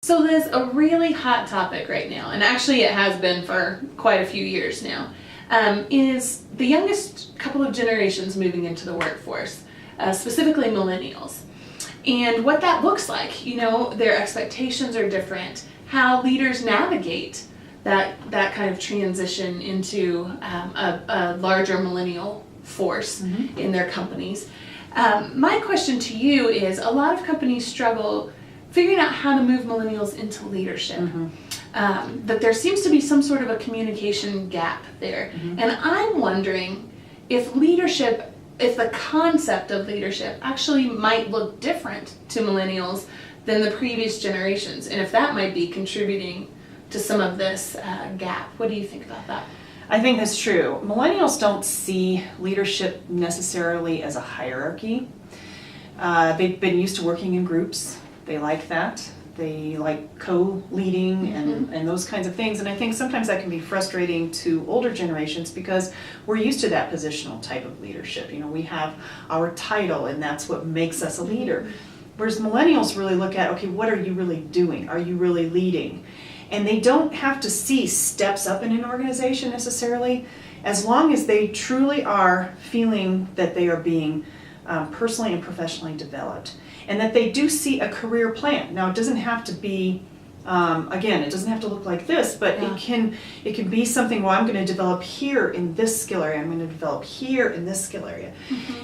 So there's a really hot topic right now, and actually it has been for quite a few years now, is the youngest couple of generations moving into the workforce, specifically millennials. And what that looks like, their expectations are different, how leaders navigate that kind of transition into a larger millennial force in their companies. My question to you is, a lot of companies struggle figuring out how to move millennials into leadership. That there seems to be some sort of a communication gap there. And I'm wondering if the concept of leadership actually might look different to millennials than the previous generations, and if that might be contributing to some of this gap. What do you think about that? I think that's true. Millennials don't see leadership necessarily as a hierarchy. They've been used to working in groups. They like that. They like co-leading and those kinds of things. And I think sometimes that can be frustrating to older generations because we're used to that positional type of leadership. We have our title and that's what makes us a leader. Whereas millennials really look at, okay, what are you really doing? Are you really leading? And they don't have to see steps up in an organization necessarily, as long as they truly are feeling that they are being personally and professionally developed, and that they do see a career plan. Now, it doesn't have to be, again, it doesn't have to look like this, but it can be something, well, I'm going to develop here in this skill area, I'm going to develop here in this skill area.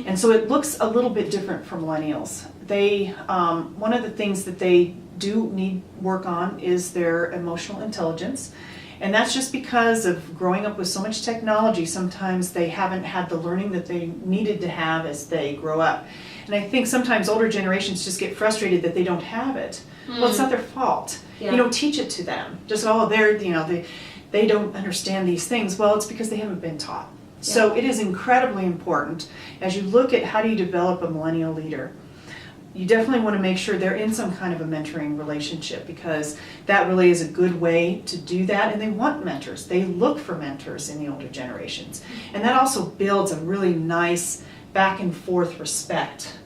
And so it looks a little bit different for millennials. They, one of the things that they do need work on is their emotional intelligence. And that's just because of growing up with so much technology. Sometimes they haven't had the learning that they needed to have as they grow up. And I think sometimes older generations just get frustrated that they don't have it. Well, it's not their fault. Teach it to them. Just, they don't understand these things. Well, it's because they haven't been taught. So it is incredibly important as you look at how do you develop a millennial leader. You definitely want to make sure they're in some kind of a mentoring relationship, because that really is a good way to do that. And they want mentors. They look for mentors in the older generations. And that also builds a really nice back and forth respect.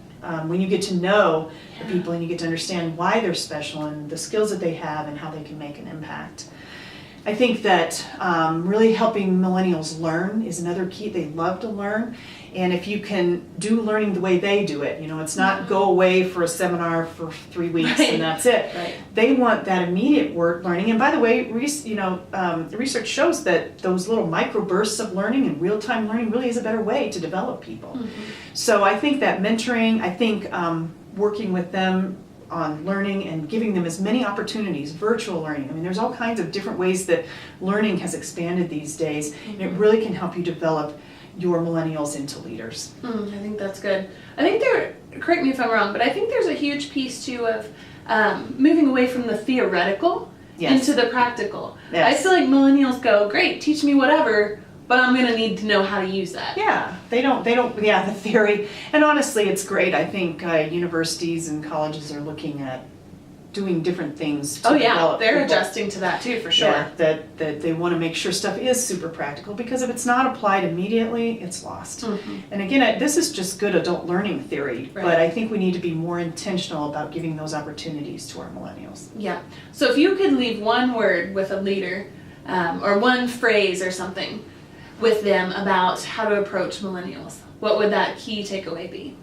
When you get to know the people and you get to understand why they're special and the skills that they have and how they can make an impact. I think that really helping millennials learn is another key. They love to learn. And if you can do learning the way they do it, it's not go away for a seminar for 3 weeks and that's it. They want that immediate learning. And by the way, the research shows that those little microbursts of learning and real-time learning really is a better way to develop people. So I think that mentoring, working with them on learning and giving them as many opportunities, virtual learning. There's all kinds of different ways that learning has expanded these days, and it really can help you develop your millennials into leaders. I think that's good. I think correct me if I'm wrong, but I think there's a huge piece too of moving away from the theoretical into the practical. I feel like millennials go, great, teach me whatever, but I'm going to need to know how to use that. The theory. And honestly, it's great. I think universities and colleges are looking at doing different things to develop they're people. Adjusting to that too, for sure. That they want to make sure stuff is super practical, because if it's not applied immediately, it's lost. And again, this is just good adult learning theory, but I think we need to be more intentional about giving those opportunities to our millennials. So if you could leave one word with a leader, or one phrase or something with them about how to approach millennials, what would that key takeaway be?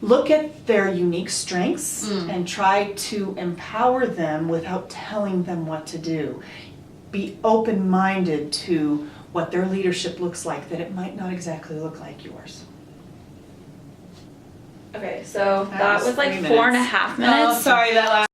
Look at their unique strengths and try to empower them without telling them what to do. Be open-minded to what their leadership looks like, that it might not exactly look like yours. Okay, so that was like 4.5 minutes. Oh, sorry, that last